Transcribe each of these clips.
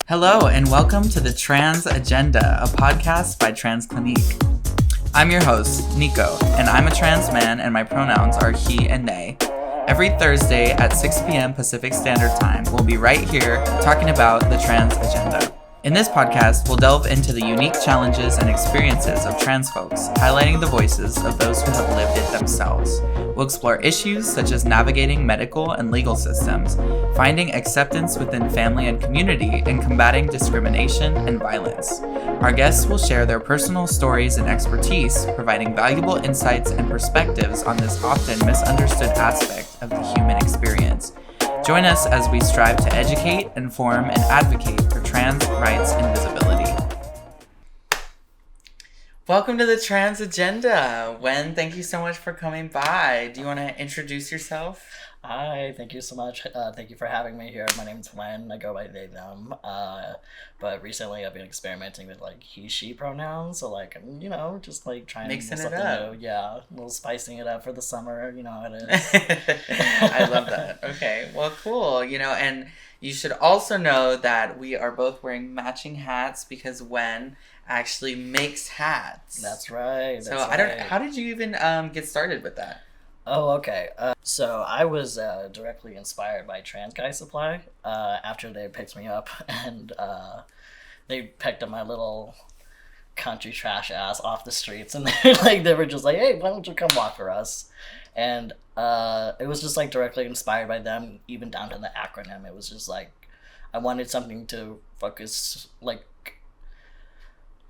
Hello, and welcome to the Trans Agenda, a podcast by Trans Clinique. I'm your host, Nico, and I'm a trans man, and my pronouns are he and they. Every Thursday at 6 p.m. Pacific Standard Time, we'll be right here talking about the Trans Agenda. In this podcast, we'll delve into the unique challenges and experiences of trans folks, highlighting the voices of those who have lived it themselves. We'll explore issues such as navigating medical and legal systems, finding acceptance within family and community, and combating discrimination and violence. Our guests will share their personal stories and expertise, providing valuable insights and perspectives on this often misunderstood aspect of the human experience. Join us as we strive to educate, inform, and advocate for trans rights and visibility. Welcome to the Trans Agenda. Wen, thank you so much for coming by. Do you want to introduce yourself? Hi, thank you so much. Thank you for having me here. My name's Nguyen. I go by they, them. But recently I've been experimenting with he, she pronouns. So just trying mixing something it up. New. Yeah, a little spicing it up for the summer. You know how it is. I love that. Okay, well, cool. And you should also know that we are both wearing matching hats because Wen actually makes hats. That's right. So how did you even get started with that? Oh, okay. So I was directly inspired by Trans Guy Supply after they picked me up, and they picked up my little country trash ass off the streets, and they were just like, hey, why don't you come walk for us? And it was just directly inspired by them, even down to the acronym. It was just I wanted something to focus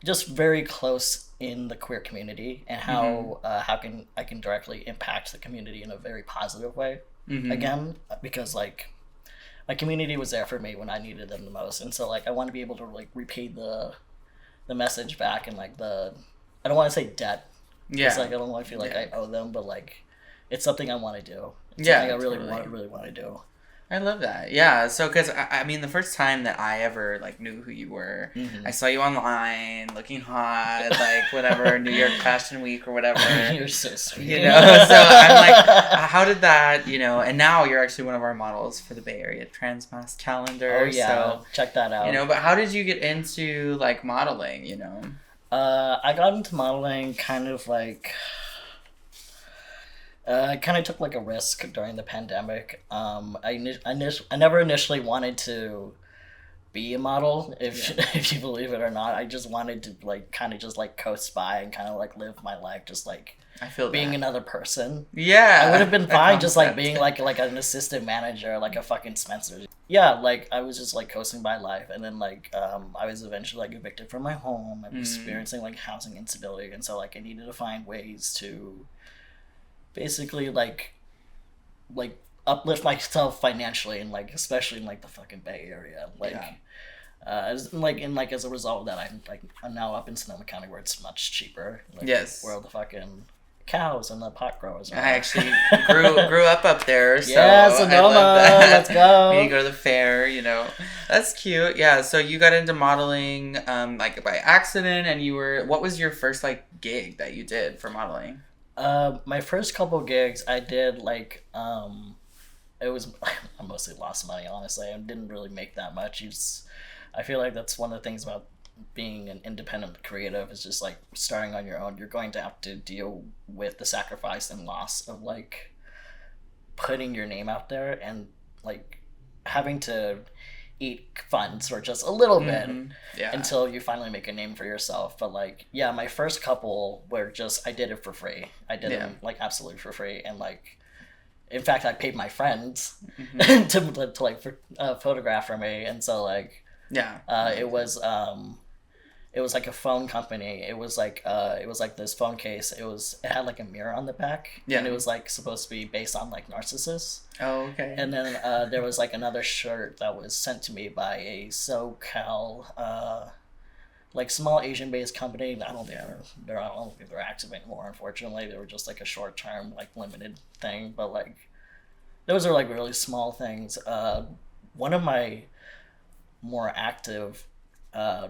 just very close in the queer community, and how I can directly impact the community in a very positive way. Again, because my community was there for me when I needed them the most, and so I want to be able to repay the message back, and I don't want to say debt. Yeah. I don't want to feel I owe them, but it's something I want to do. It's yeah, something I totally. really want to do. I love that. Yeah. So, because I mean, the first time that I ever knew who you were, I saw you online, looking hot, whatever, New York Fashion Week or whatever. You're so sweet. So I'm how did that, and now you're actually one of our models for the Bay Area Trans Mass calendar. Oh yeah, so, check that out. But how did you get into modeling? I got into modeling kind of I kind of took a risk during the pandemic. I never initially wanted to be a model, if you believe it or not. I just wanted to kind of just coast by and kind of live my life just I feel being another person. Yeah, I would have been fine just being like an assistant manager, a fucking Spencer. Yeah, I was just coasting by life, and then I was eventually evicted from my home. I was experiencing housing instability, and so I needed to find ways to basically uplift myself financially, and especially in the fucking Bay Area, as a result of that, I'm now up in Sonoma County, where it's much cheaper. Yes, where all the fucking cows and the pot growers are. I actually grew up there, so yeah, Sonoma, let's go. We go to the fair, That's cute. Yeah, so you got into modeling by accident, and what was your first gig that you did for modeling? My first couple gigs I did it was I mostly lost money, honestly. I didn't really make that much. I feel that's one of the things about being an independent creative, is just starting on your own. You're going to have to deal with the sacrifice and loss of putting your name out there, and having to eat funds for just a little bit until you finally make a name for yourself. But my first couple were just, I did it for free. I did them absolutely for free, and in fact I paid my friends to photograph for me, and so it was a phone company. It was this phone case. It had a mirror on the back, and it was supposed to be based on narcissists. Oh, okay. And then there was another shirt that was sent to me by a SoCal small Asian based company. I don't think they're active anymore, unfortunately. They were just a short term limited thing, but those are really small things. One of my more active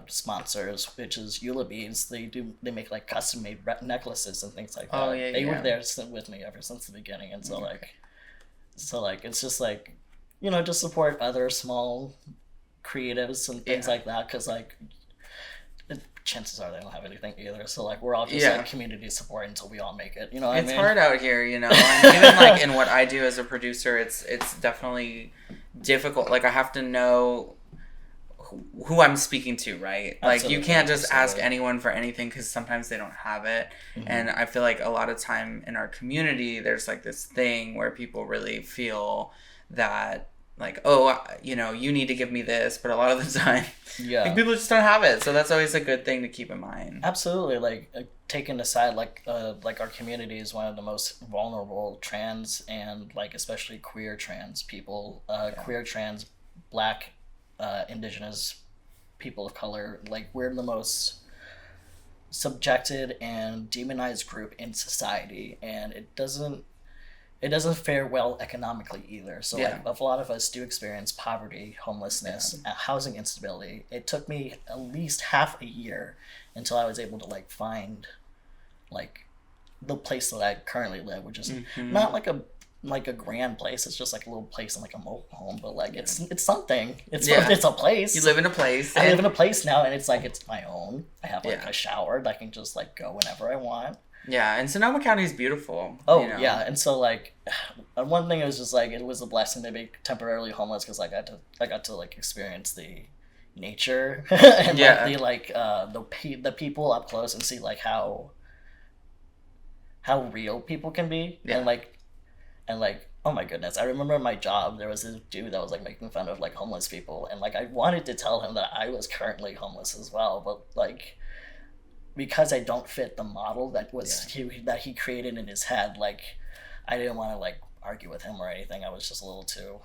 sponsors, which is Eula Beads, they make custom made necklaces and things like that. Oh yeah, they were there with me ever since the beginning, and so it's just just support other small creatives and things like that, because like chances are they don't have anything either. So like we're all just like community support until we all make it. You know what I mean? It's hard out here, you know. And even like in what I do as a producer, it's definitely difficult. Like I have to know who I'm speaking to, right? Like you can't just ask anyone for anything because sometimes they don't have it. And I feel like a lot of time in our community, there's like this thing where people really feel that like, oh, you know, you need to give me this, but a lot of the time, like, people just don't have it. So that's always a good thing to keep in mind. Absolutely, like taking aside, like our community is one of the most vulnerable trans and like especially queer trans people, queer trans, Black, Indigenous people of color. Like we're the most subjected and demonized group in society, and it doesn't fare well economically either. So like a lot of us do experience poverty, homelessness, housing instability. It took me at least half a year until I was able to like find like the place that I currently live, which is not like a grand place. It's just like a little place in like a mobile home, but like it's something. It's a place. You live in a place. I live in a place now, and it's like it's my own. I have like a shower that I can just like go whenever I want. Yeah, and Sonoma County is beautiful. Oh, you know? Yeah, and so like, one thing was just like it was a blessing to be temporarily homeless because like I got to like experience the nature and like the people up close and see like how real people can be and like oh my goodness, I remember in my job there was this dude that was like making fun of like homeless people, and like I wanted to tell him that I was currently homeless as well, but like, because I don't fit the model that was he created in his head, like I didn't want to like argue with him or anything. I was just a little too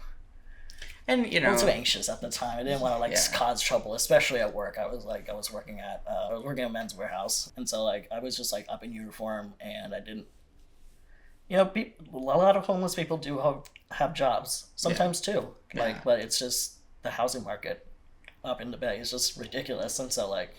too anxious at the time. I didn't want to like cause trouble, especially at work. I was working at a Men's Warehouse, and so like I was just like up in uniform, and I didn't. You know, a lot of homeless people do have jobs sometimes too. Like, but it's just the housing market up in the Bay is just ridiculous, and so like.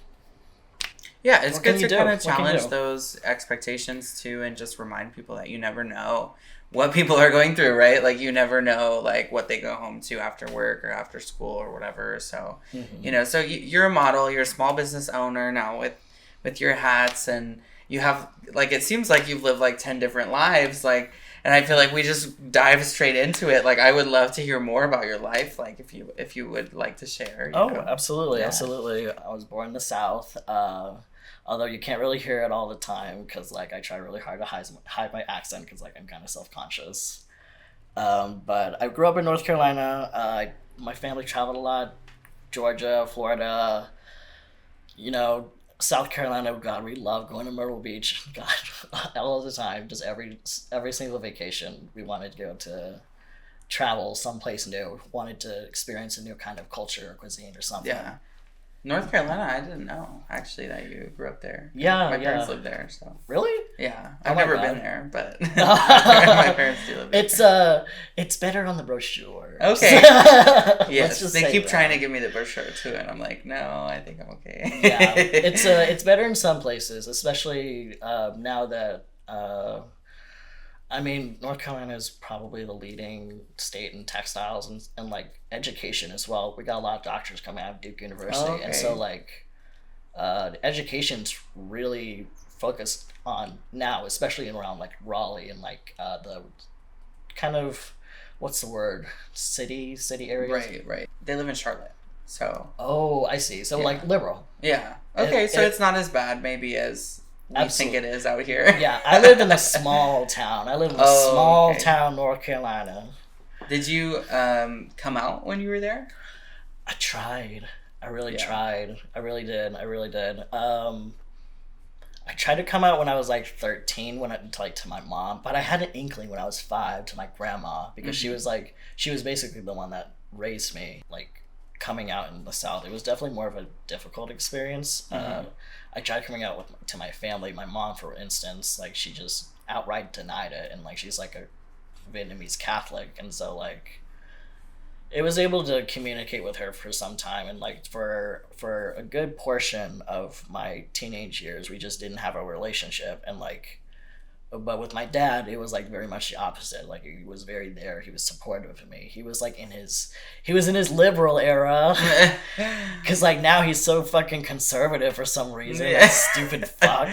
Yeah, it's good to kind of challenge those expectations too, and just remind people that you never know what people are going through, right? Like you never know like what they go home to after work or after school or whatever. So, you know, so you're a model, you're a small business owner now with your hats, and you have like, it seems like you've lived like 10 different lives, like, and I feel like we just dive straight into it. Like I would love to hear more about your life, like if you would like to share. You know? Absolutely. I was born in the South. Although you can't really hear it all the time because like I try really hard to hide my accent because like I'm kind of self-conscious. But I grew up in North Carolina. My family traveled a lot. Georgia, Florida, you know, South Carolina. God, we love going to Myrtle Beach. God, all the time. Just every single vacation, we wanted to go to travel someplace new. Wanted to experience a new kind of culture or cuisine or something. Yeah. North Carolina, I didn't know actually that you grew up there. Yeah, my parents live there. So really, yeah, I've never been there, but my parents do live there. It's better on the brochure. Okay. Yes, they keep trying to give me the brochure too, and I'm like, no, I think I'm okay. Yeah, it's better in some places, especially now that. I mean, North Carolina is probably the leading state in textiles and like education as well. We got a lot of doctors coming out of Duke University, and so like education's really focused on now, especially around like Raleigh and like the kind of what's the word, city areas. Right. They live in Charlotte, so. Oh, I see. So like liberal. Yeah. Okay, so it's not as bad maybe as. I think it is out here. Yeah, I lived in a small town. I lived in a small town, North Carolina. Did you come out when you were there? I tried. I really tried. I really did. I tried to come out when I was like 13, to my mom, but I had an inkling when I was 5 to my grandma because she was basically the one that raised me. Like coming out in the South, it was definitely more of a difficult experience. I tried coming out to my family. My mom, for instance, like she just outright denied it, and like she's like a Vietnamese Catholic, and so like it was able to communicate with her for some time, and like for a good portion of my teenage years, we just didn't have a relationship, and like But with my dad, it was like very much the opposite. Like he was very there. He was supportive of me. He was like in his liberal era. Cause like now he's so fucking conservative for some reason. Yeah. That stupid fuck.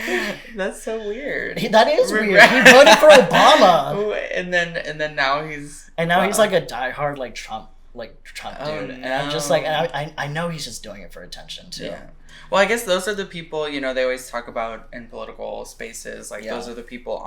That's so weird. That is weird. He voted for Obama. And then now he's he's like a diehard like Trump dude. No. And I'm just like, and I know he's just doing it for attention too. Yeah. Well, I guess those are the people, you know, they always talk about in political spaces, like those are the people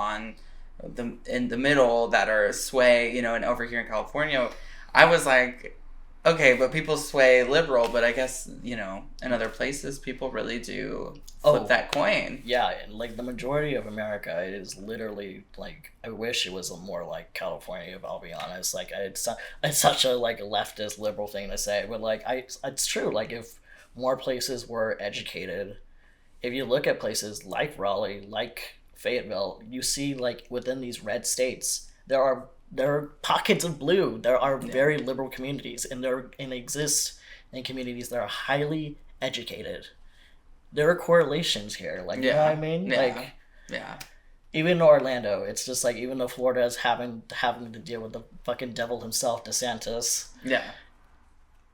in the middle that are sway, you know, and over here in California, I was like, okay, but people sway liberal, but I guess, you know, in other places, people really do flip that coin. Yeah, and like the majority of America is literally like, I wish it was more like California, if I'll be honest. Like, it's such a like leftist liberal thing to say, but like, it's true. Like, if more places were educated, if you look at places like Raleigh, like Fayetteville, you see like within these red states, there are pockets of blue. There are very liberal communities, and exist in communities that are highly educated. There are correlations here, like you know what I mean? Like even in Orlando, it's just like, even though Florida is having to deal with the fucking devil himself, DeSantis. Yeah.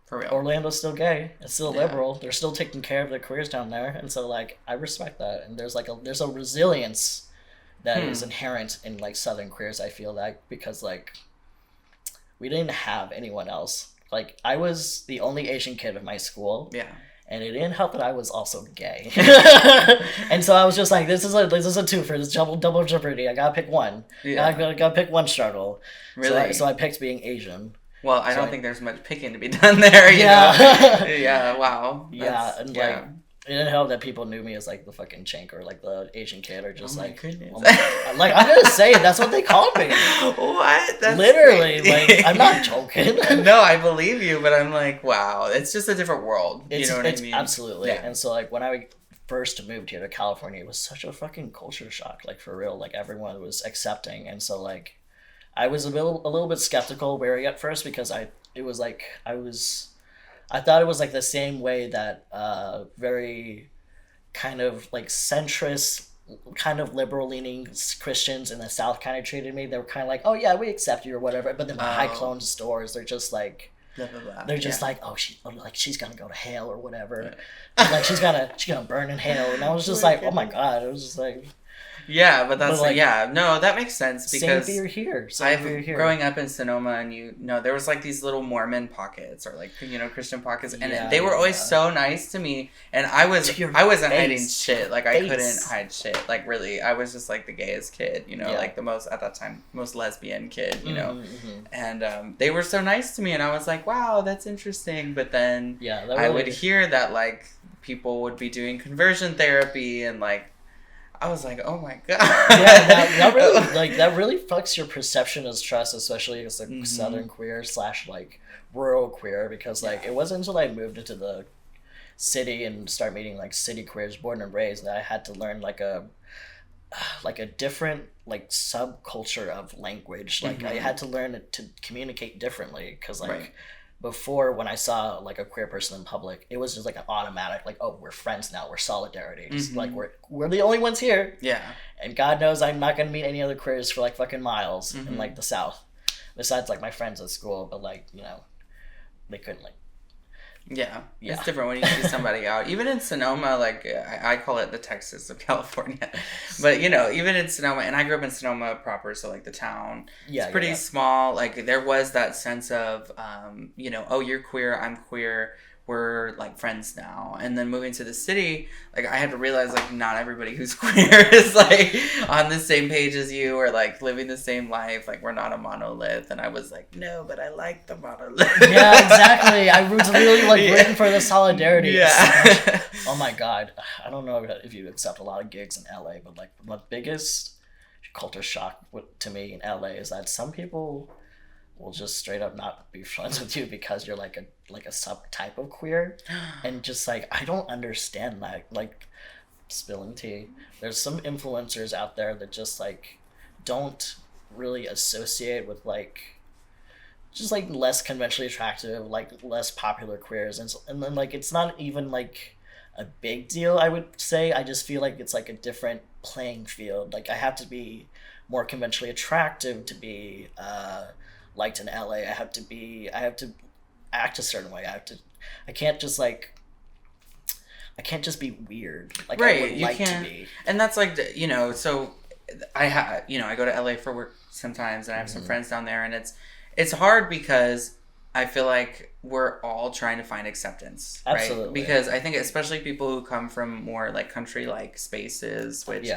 For real. Orlando's still gay. It's still liberal. They're still taking care of their careers down there, and so like I respect that. And there's a resilience that is inherent in like Southern queers. I feel like, because like we didn't have anyone else. Like I was the only Asian kid in my school. Yeah. And it didn't help that I was also gay. And so I was just like, this is a twofer. This double jeopardy. I gotta pick one. Yeah. I gotta pick one struggle. Really? So I picked being Asian. Well, I don't think there's much picking to be done there, you know? Yeah, wow. Yeah, and like, it didn't help that people knew me as like the fucking chink or like the Asian kid, or just like, like I'm gonna say it, that's what they called me. What? That's literally crazy. Like, I'm not joking. No, I believe you, but I'm like, wow, it's just a different world. You know what I mean? Absolutely. Yeah. And so like when I first moved here to California, it was such a fucking culture shock, like for real. Like everyone was accepting, and so like I was a little bit skeptical, wary at first, because I thought it was like the same way that very kind of like centrist, kind of liberal leaning Christians in the South kind of treated me. They were kind of like, oh yeah, we accept you or whatever. But then behind closed doors, they're just like, blah, blah, blah. They're just like, she's gonna go to hell or whatever. Yeah. Like she's gonna burn in hell. And I was just like, oh my God. It was just like. Yeah, but that's like, no, that makes sense, because same fear here. Growing up in Sonoma, and there was like these little Mormon pockets, or like, you know, Christian pockets, and they were always so nice to me, and I wasn't hiding shit. Like I couldn't hide shit. Like really, I was just like the gayest kid, you know, like the most at that time most lesbian kid, you know, and they were so nice to me, and I was like, wow, that's interesting. But then I would hear that like people would be doing conversion therapy, and like. I was like, oh my God. Yeah, that really fucks your perception as trust, especially as a Southern queer / like rural queer, because like it wasn't until I moved into the city and start meeting like city queers, born and raised, that I had to learn like a different like subculture of language. Like I had to learn to communicate differently, because like before, when I saw like a queer person in public, it was just like an automatic, like, oh, we're friends now, we're solidarity. Like we're the only ones here. Yeah. And God knows I'm not gonna meet any other queers for like fucking miles in like the South, besides like my friends at school. But like, you know, they couldn't like. Yeah, it's different when you see somebody out. Even in Sonoma, like I call it the Texas of California, but you know, even in Sonoma, and I grew up in Sonoma proper, so like the town, it's pretty small. Like there was that sense of, you know, oh, you're queer, I'm queer, we're like friends now. And then moving to the city, like I had to realize like not everybody who's queer is like on the same page as you, or like living the same life. Like we're not a monolith. And I was like, no, but I like the monolith. Yeah, exactly. I was really like rooting for the solidarity. Yeah. Oh my God. I don't know if you accept a lot of gigs in LA, but like the biggest culture shock to me in LA is that some people will just straight up not be friends with you because you're like a subtype of queer. And just like, I don't understand that. Like, spilling tea, there's some influencers out there that just like don't really associate with like just like less conventionally attractive, like less popular queers, and then like it's not even like a big deal, I would say. I just feel like it's like a different playing field. Like I have to be more conventionally attractive to be liked in LA. I have to act a certain way. I can't just like I can't just be weird. Like right, I would you like can't, to be. and that's like, so I go to LA for work sometimes, and I have some friends down there, and it's hard because I feel like we're all trying to find acceptance, right? Absolutely. Because I think especially people who come from more like country like spaces, which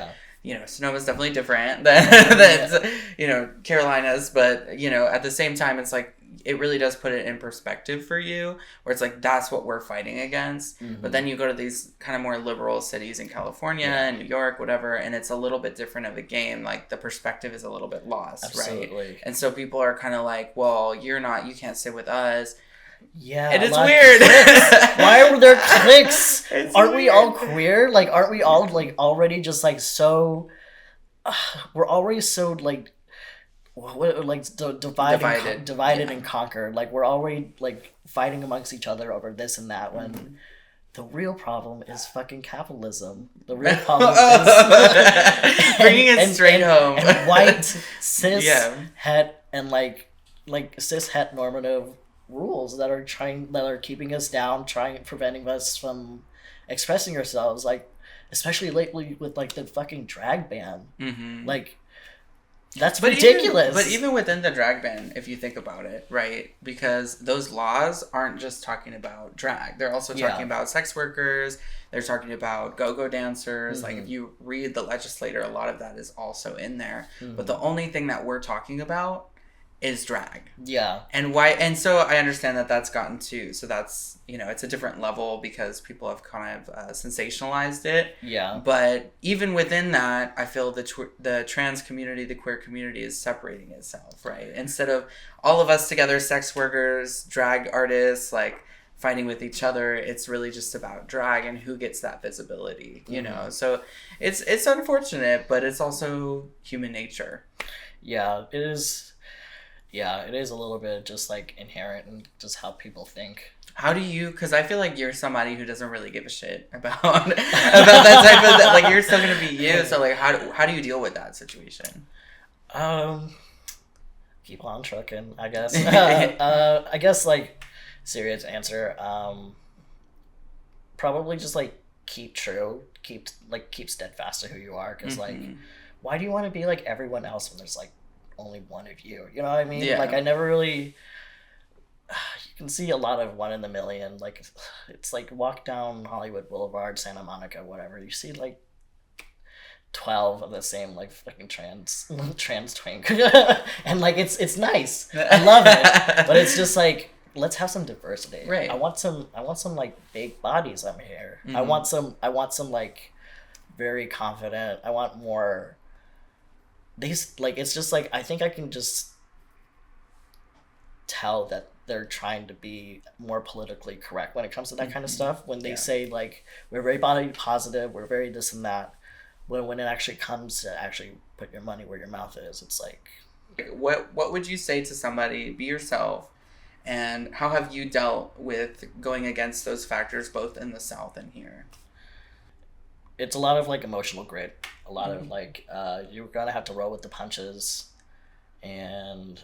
Sonoma's definitely different than Carolinas, but at the same time it's like it really does put it in perspective for you, where it's like that's what we're fighting against. But then you go to these kind of more liberal cities in California and New York, whatever, and it's a little bit different of a game. Like the perspective is a little bit lost. Absolutely. Right? And so people are kind of like, well, you can't sit with us. Yeah, and it's weird. Why are there cliques? Aren't we all weird. queer? Like, aren't we all like already just like so? We're already so like, divided and conquered. Like we're already like fighting amongst each other over this and that. When the real problem is fucking capitalism. The real problem is bringing it straight home. And white cis het and like cis het normative rules that are keeping us down, preventing us from expressing ourselves, like especially lately with like the fucking drag ban. Like that's ridiculous. But even within the drag ban, if you think about it, right? Because those laws aren't just talking about drag. They're also talking about sex workers. They're talking about go-go dancers. Like if you read the legislator, a lot of that is also in there. But the only thing that we're talking about is drag. Yeah. And why? And so I understand that that's gotten too. So that's, it's a different level because people have kind of sensationalized it. Yeah. But even within that, I feel the trans community, the queer community is separating itself, right? Instead of all of us together, sex workers, drag artists, like fighting with each other, it's really just about drag and who gets that visibility, you know? So it's unfortunate, but it's also human nature. Yeah, it is. Yeah, it is a little bit just like inherent in just how people think. How do you? Because I feel like you're somebody who doesn't really give a shit about that type of like you're still gonna be you. So like, how do you deal with that situation? Keep on trucking, I guess. I guess like serious answer. Probably just like keep true, keep steadfast to who you are. Because like, why do you want to be like everyone else when there's like only one of you? You know what I mean? Yeah. Like I never really. You can see a lot of one in a million. Like it's like walk down Hollywood Boulevard, Santa Monica, whatever. You see like 12 of the same like fucking trans twink, and like it's nice. I love it, but it's just like let's have some diversity. Right. I want some like big bodies up here. I want some like very confident. I want more. These like it's just like I think I can just tell that they're trying to be more politically correct when it comes to that kind of stuff. When they say like we're very body positive, we're very this and that, when it actually comes to actually put your money where your mouth is, it's like what would you say to somebody? Be yourself, and how have you dealt with going against those factors both in the South and here? It's a lot of like emotional grit, a lot of like you're gonna have to roll with the punches, and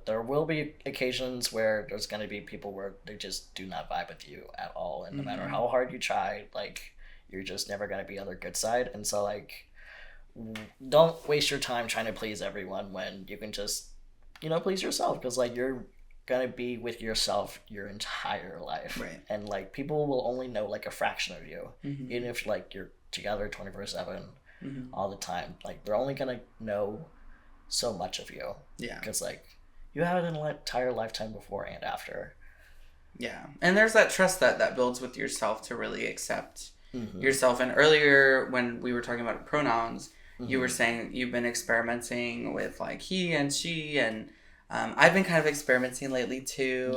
there will be occasions where there's gonna be people where they just do not vibe with you at all, and no matter how hard you try, like you're just never gonna be on their good side. And so like don't waste your time trying to please everyone when you can just please yourself, because like you're gonna be with yourself your entire life, right? And like people will only know like a fraction of you, even if like you're together 24/7 all the time. Like they're only gonna know so much of you, because like you had an entire lifetime before and after. And there's that trust that builds with yourself to really accept yourself. And earlier when we were talking about pronouns, you were saying you've been experimenting with like he and she, and I've been kind of experimenting lately too.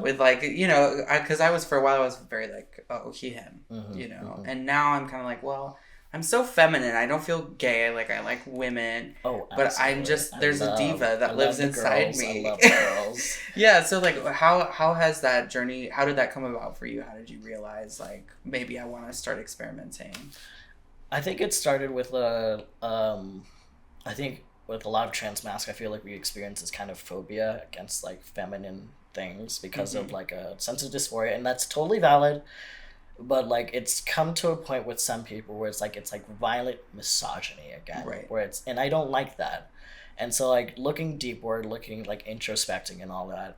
With like, because I was for a while I was very like, oh, he, him, and now I'm kind of like, well, I'm so feminine. I don't feel gay. I like women. Oh, but absolutely. I'm just there's a diva that lives inside girls. me. I love the girls. Yeah. So how has that journey? How did that come about for you? How did you realize maybe I want to start experimenting? I think it started with I think with a lot of trans masks, I feel like we experience this kind of phobia against feminine things because of a sense of dysphoria, and that's totally valid. But it's come to a point with some people where it's violent misogyny again, right? Where and I don't like that, and so looking deepward, looking introspecting and all that.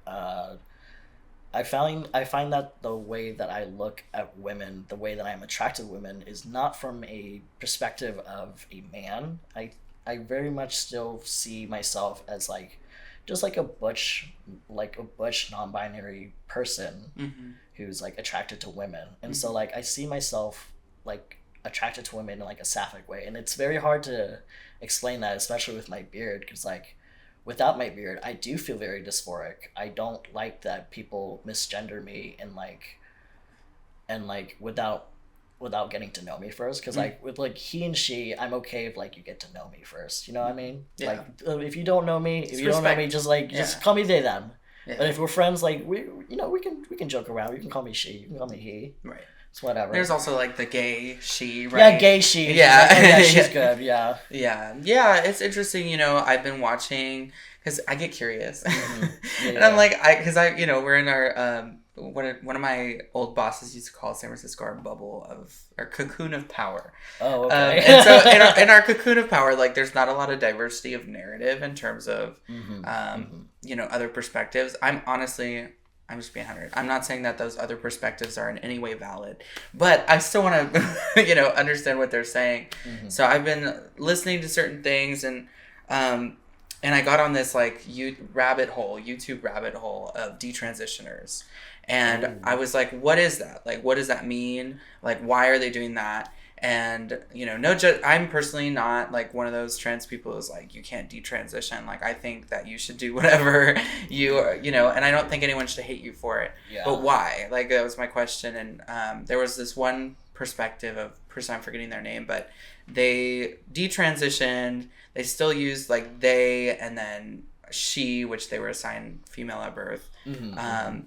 I find that the way that I look at women, the way that I'm attracted to women, is not from a perspective of a man. I very much still see myself as just a butch non-binary person who's attracted to women, and so I see myself attracted to women in a sapphic way, and it's very hard to explain that, especially with my beard, because without my beard I do feel very dysphoric. I don't like that people misgender me and without getting to know me first, because with he and she, I'm okay if you get to know me first, you know what I mean? Yeah. If you don't know me, just call me they, them. Yeah. But if we're friends, we can joke around. You can call me she, you can call me he. Right. It's whatever. There's also the gay she, right? Yeah, gay she. Yeah. She's good. Yeah. Yeah. It's interesting. I've been watching because I get curious, Yeah. and I'm because we're in our one of my old bosses used to call San Francisco our bubble of our cocoon of power. Oh, okay. And so in our cocoon of power, there's not a lot of diversity of narrative in terms of other perspectives. I'm just being 100. I'm not saying that those other perspectives are in any way valid, but I still want to understand what they're saying. So I've been listening to certain things, and I got on this YouTube rabbit hole of detransitioners. And I was what is that? What does that mean? Why are they doing that? And, I'm personally not one of those trans people who's you can't detransition. I think that you should do whatever and I don't think anyone should hate you for it. Yeah. But why? That was my question. And there was this one perspective of person, I'm forgetting their name, but they detransitioned. They still used they and then she, which they were assigned female at birth.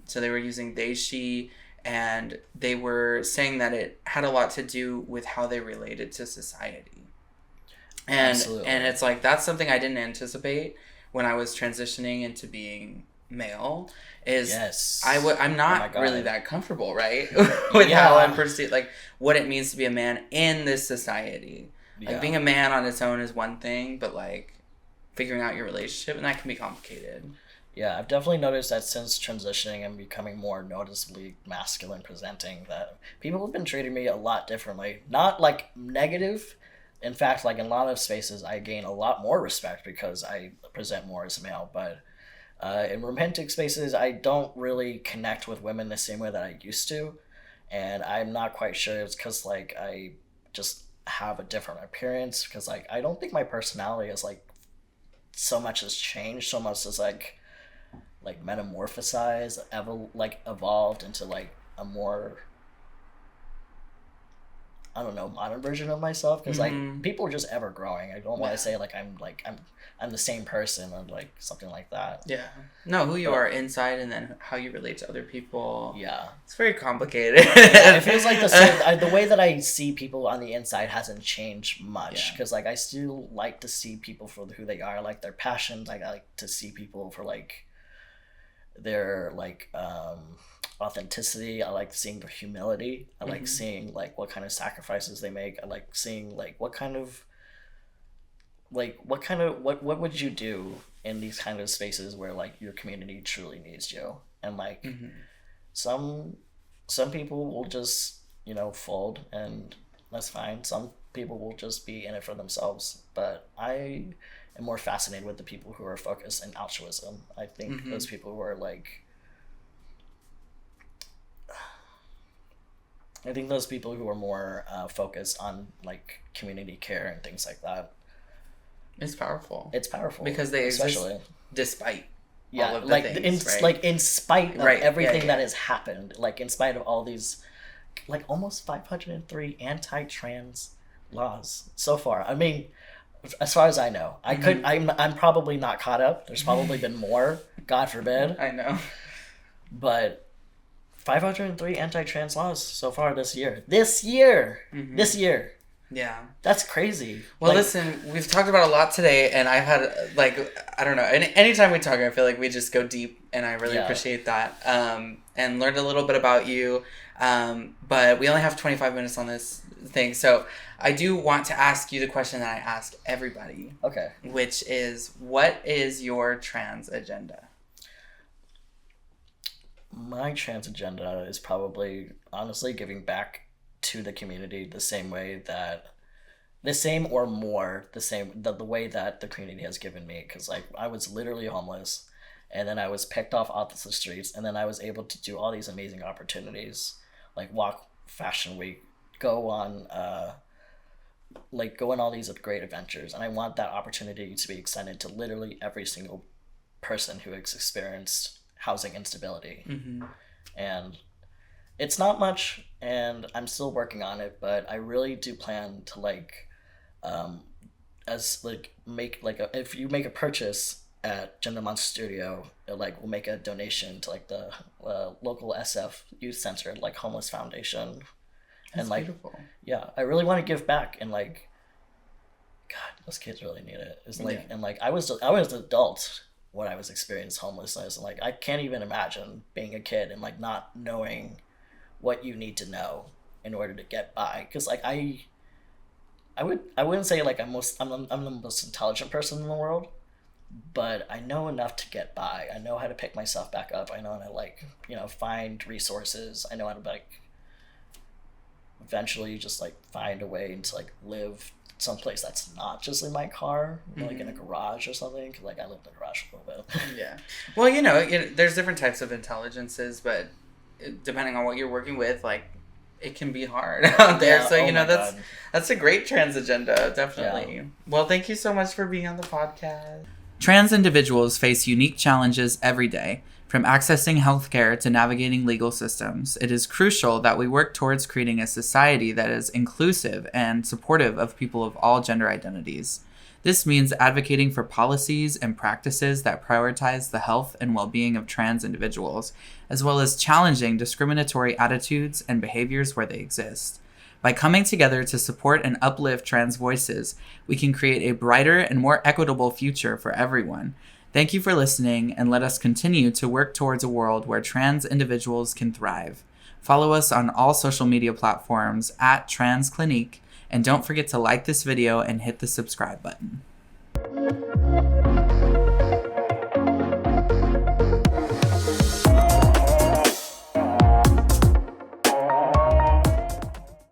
So they were using they, she, and they were saying that it had a lot to do with how they related to society. And Absolutely. And it's that's something I didn't anticipate when I was transitioning into being male. Yes. I'm not really that comfortable, right? With how I'm perceived, what it means to be a man in this society. Being a man on its own is one thing, but figuring out your relationship, and that can be complicated. Yeah, I've definitely noticed that since transitioning and becoming more noticeably masculine presenting, that people have been treating me a lot differently. Not negative. In fact, in a lot of spaces, I gain a lot more respect because I present more as a male. But in romantic spaces, I don't really connect with women the same way that I used to. And I'm not quite sure it's because I just have a different appearance, because I don't think my personality is so much has changed, so much as metamorphosized, evolved into a more, I don't know, modern version of myself, because people are just ever growing. I don't want to say I'm the same person or something like that. Yeah. No, who you are inside and then how you relate to other people. Yeah. It's very complicated. Yeah, it feels the same. The way that I see people on the inside hasn't changed much, because I still like to see people for who they are, their passions. I like to see people for their authenticity. I like seeing their humility. I like seeing what kind of sacrifices they make. I like seeing what would you do in these kind of spaces where your community truly needs you, and some people will just fold, and that's fine. Some people will just be in it for themselves, but I am more fascinated with the people who are focused in altruism. I think those people who are I think those people who are more focused on community care and things like that. It's powerful. It's powerful because they exist despite all of the things, right? In spite of everything that has happened, in spite of all these, almost 503 anti-trans laws so far. I mean, as far as I know, I'm probably not caught up. There's probably been more, God forbid. I know. But 503 anti-trans laws so far this year. This year. Yeah. That's crazy. Well, listen, we've talked about a lot today, and I've had, I don't know, anytime we talk, I feel like we just go deep, and I really appreciate that, and learned a little bit about you, but we only have 25 minutes on this thing, so I do want to ask you the question that I ask everybody. Okay. Which is, what is your trans agenda? My trans agenda is probably, honestly, giving back to the community the same way that the way that the community has given me, because I was literally homeless, and then I was picked off the streets, and then I was able to do all these amazing opportunities, like walk Fashion Week, go on all these great adventures, and I want that opportunity to be extended to literally every single person who has experienced housing instability. And it's not much, and I'm still working on it, but I really do plan to if you make a purchase at Gilmore Studio, we'll make a donation to the local SF youth center, homeless foundation. That's beautiful. Yeah, I really want to give back, and God, those kids really need it. And I was an adult when I was experiencing homelessness, and I can't even imagine being a kid and not knowing what you need to know in order to get by, because I wouldn't say I'm the most intelligent person in the world, but I know enough to get by. I know how to pick myself back up. I know how to find resources. I know how to eventually just find a way to live someplace that's not just in my car, in a garage or something, because I lived in a garage for a little bit. Yeah. Well, there's different types of intelligences, but depending on what you're working with, it can be hard out there. So that's a great trans agenda, definitely. Yeah. Well, thank you so much for being on the podcast. Trans individuals face unique challenges every day, from accessing healthcare to navigating legal systems. It is crucial that we work towards creating a society that is inclusive and supportive of people of all gender identities. This means advocating for policies and practices that prioritize the health and well-being of trans individuals, as well as challenging discriminatory attitudes and behaviors where they exist. By coming together to support and uplift trans voices, we can create a brighter and more equitable future for everyone. Thank you for listening, and let us continue to work towards a world where trans individuals can thrive. Follow us on all social media platforms @TransClinique, and don't forget to like this video and hit the subscribe button.